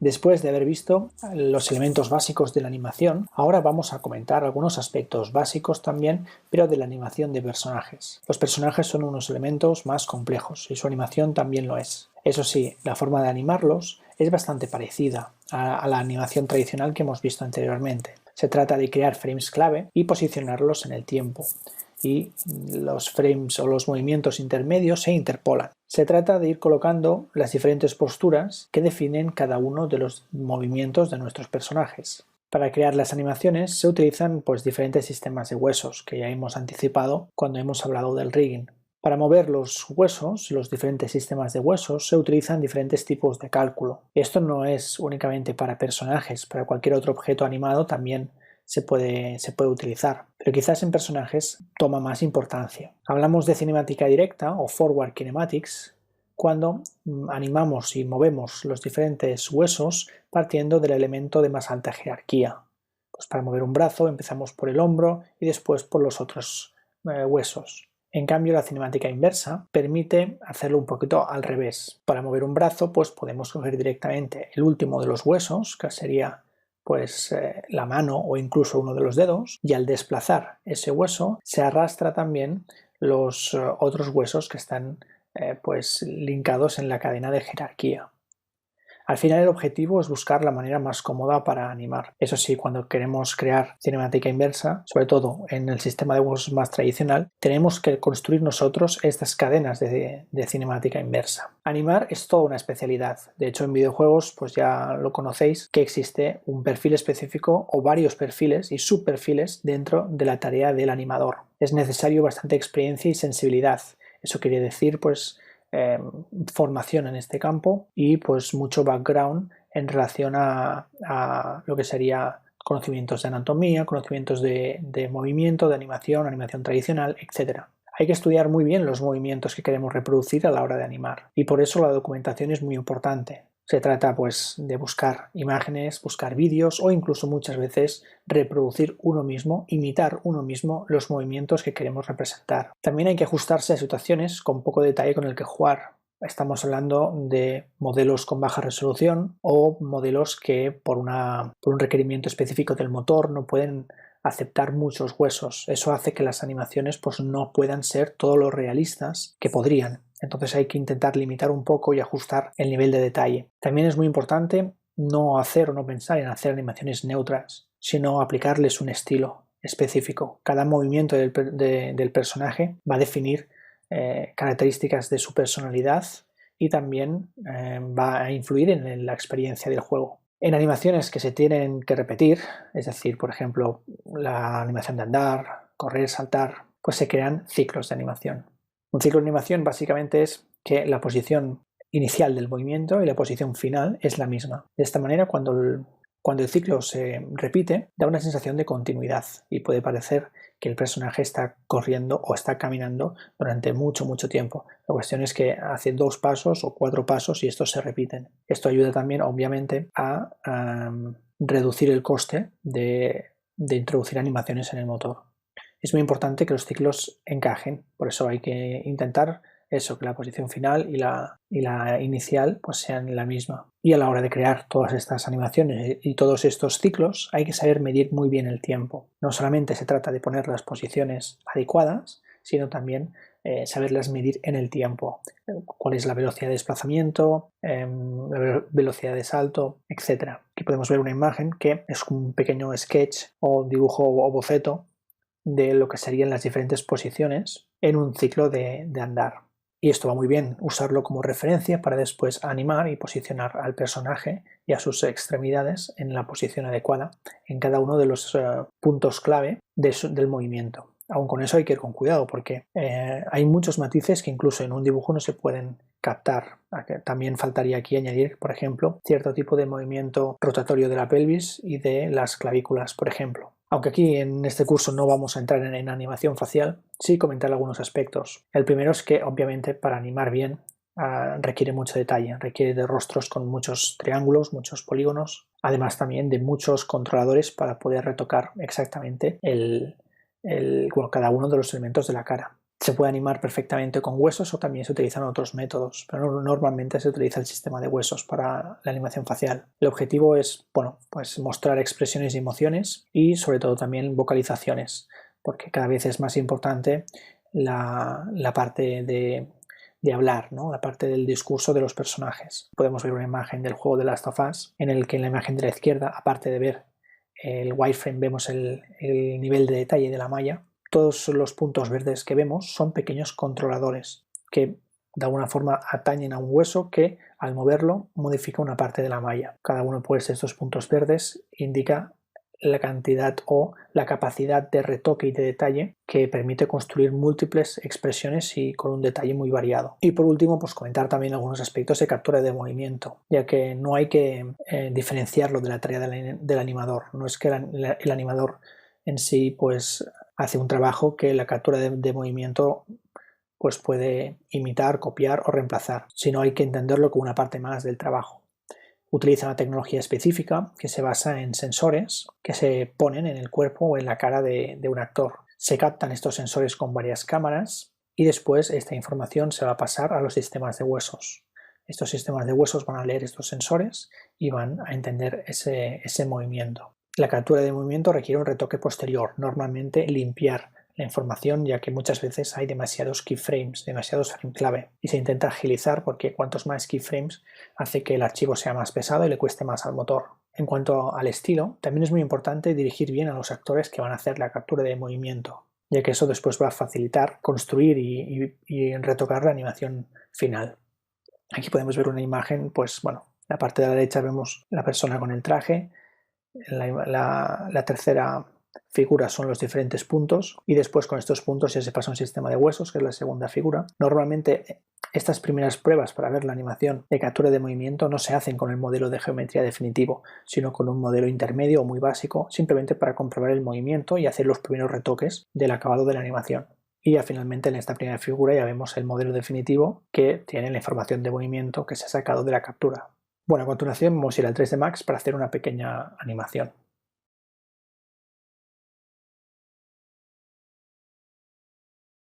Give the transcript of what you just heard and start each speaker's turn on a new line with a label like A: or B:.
A: Después de haber visto los elementos básicos de la animación, ahora vamos a comentar algunos aspectos básicos también, pero de la animación de personajes. Los personajes son unos elementos más complejos y su animación también lo es. Eso sí, la forma de animarlos es bastante parecida a la animación tradicional que hemos visto anteriormente. Se trata de crear frames clave y posicionarlos en el tiempo, y los frames o los movimientos intermedios se interpolan. Se trata de ir colocando las diferentes posturas que definen cada uno de los movimientos de nuestros personajes. Para crear las animaciones se utilizan diferentes sistemas de huesos que ya hemos anticipado cuando hemos hablado del rigging. Para mover los huesos, los diferentes sistemas de huesos, se utilizan diferentes tipos de cálculo. Esto no es únicamente para personajes, para cualquier otro objeto animado también se puede utilizar, pero quizás en personajes toma más importancia. Hablamos de cinemática directa o forward kinematics cuando animamos y movemos los diferentes huesos partiendo del elemento de más alta jerarquía. Pues para mover un brazo empezamos por el hombro y después por los otros huesos. En cambio, la cinemática inversa permite hacerlo un poquito al revés. Para mover un brazo podemos coger directamente el último de los huesos, que sería la mano o incluso uno de los dedos, y al desplazar ese hueso se arrastra también los otros huesos que están linkados en la cadena de jerarquía. Al final el objetivo es buscar la manera más cómoda para animar. Eso sí, cuando queremos crear cinemática inversa, sobre todo en el sistema de huesos más tradicional, tenemos que construir nosotros estas cadenas de cinemática inversa. Animar es toda una especialidad. De hecho, en videojuegos ya lo conocéis, que existe un perfil específico o varios perfiles y subperfiles dentro de la tarea del animador. Es necesario bastante experiencia y sensibilidad. Eso quiere decir formación en este campo y mucho background en relación a lo que sería conocimientos de anatomía, conocimientos de movimiento, de animación tradicional, etc. Hay que estudiar muy bien los movimientos que queremos reproducir a la hora de animar y por eso la documentación es muy importante. Se trata de buscar imágenes, buscar vídeos o incluso muchas veces reproducir uno mismo, imitar uno mismo los movimientos que queremos representar. También hay que ajustarse a situaciones con poco detalle con el que jugar. Estamos hablando de modelos con baja resolución o modelos que por un requerimiento específico del motor no pueden aceptar muchos huesos. Eso hace que las animaciones no puedan ser todo lo realistas que podrían. Entonces hay que intentar limitar un poco y ajustar el nivel de detalle. También es muy importante no hacer o no pensar en hacer animaciones neutras, sino aplicarles un estilo específico. Cada movimiento del personaje va a definir características de su personalidad y también va a influir en la experiencia del juego. En animaciones que se tienen que repetir, es decir, por ejemplo, la animación de andar, correr, saltar, se crean ciclos de animación. Un ciclo de animación básicamente es que la posición inicial del movimiento y la posición final es la misma. De esta manera, cuando el ciclo se repite, da una sensación de continuidad y puede parecer que el personaje está corriendo o está caminando durante mucho tiempo. La cuestión es que hace 2 pasos o 4 pasos y estos se repiten. Esto ayuda también, obviamente, a reducir el coste de introducir animaciones en el motor. Es muy importante que los ciclos encajen, por eso hay que intentar que la posición final y la inicial sean la misma. Y a la hora de crear todas estas animaciones y todos estos ciclos hay que saber medir muy bien el tiempo. No solamente se trata de poner las posiciones adecuadas, sino también saberlas medir en el tiempo. Cuál es la velocidad de desplazamiento, la velocidad de salto, etc. Aquí podemos ver una imagen que es un pequeño sketch o dibujo o boceto de lo que serían las diferentes posiciones en un ciclo de andar. Y esto va muy bien usarlo como referencia para después animar y posicionar al personaje y a sus extremidades en la posición adecuada en cada uno de los puntos clave del movimiento. Aún con eso hay que ir con cuidado porque hay muchos matices que incluso en un dibujo no se pueden captar. También faltaría aquí añadir, por ejemplo, cierto tipo de movimiento rotatorio de la pelvis y de las clavículas, por ejemplo. Aunque aquí en este curso no vamos a entrar en animación facial, sí comentar algunos aspectos. El primero es que obviamente para animar bien requiere mucho detalle, requiere de rostros con muchos triángulos, muchos polígonos, además también de muchos controladores para poder retocar exactamente cada uno de los elementos de la cara. Se puede animar perfectamente con huesos o también se utilizan otros métodos, pero normalmente se utiliza el sistema de huesos para la animación facial. El objetivo es, bueno, pues mostrar expresiones y emociones y sobre todo también vocalizaciones, porque cada vez es más importante la parte de hablar, ¿no? La parte del discurso de los personajes. Podemos ver una imagen del juego de Last of Us en el que en la imagen de la izquierda, aparte de ver el wireframe, vemos el nivel de detalle de la malla. Todos los puntos verdes que vemos son pequeños controladores que de alguna forma atañen a un hueso que al moverlo modifica una parte de la malla. Cada uno pues, de estos puntos verdes indica la cantidad o la capacidad de retoque y de detalle que permite construir múltiples expresiones y con un detalle muy variado. Y por último, pues comentar también algunos aspectos de captura de movimiento, ya que no hay que diferenciarlo de la tarea del animador. No es que el animador en sí pues hace un trabajo que la captura de movimiento pues puede imitar, copiar o reemplazar, sino hay que entenderlo como una parte más del trabajo. Utiliza una tecnología específica que se basa en sensores que se ponen en el cuerpo o en la cara de un actor. Se captan estos sensores con varias cámaras y después esta información se va a pasar a los sistemas de huesos. Estos sistemas de huesos van a leer estos sensores y van a entender ese movimiento. La captura de movimiento requiere un retoque posterior, normalmente limpiar la información, ya que muchas veces hay demasiados keyframes, demasiados frame clave, y se intenta agilizar porque cuantos más keyframes hace que el archivo sea más pesado y le cueste más al motor. En cuanto al estilo, también es muy importante dirigir bien a los actores que van a hacer la captura de movimiento, ya que eso después va a facilitar construir y retocar la animación final. Aquí podemos ver una imagen, pues bueno, en la parte de la derecha vemos la persona con el traje, la tercera figura son los diferentes puntos y después con estos puntos ya se pasa a un sistema de huesos, que es la segunda figura. Normalmente estas primeras pruebas para ver la animación de captura de movimiento no se hacen con el modelo de geometría definitivo, sino con un modelo intermedio o muy básico, simplemente para comprobar el movimiento y hacer los primeros retoques del acabado de la animación. Y ya finalmente en esta primera figura ya vemos el modelo definitivo que tiene la información de movimiento que se ha sacado de la captura. Bueno, a continuación vamos a ir al 3D Max para hacer una pequeña animación.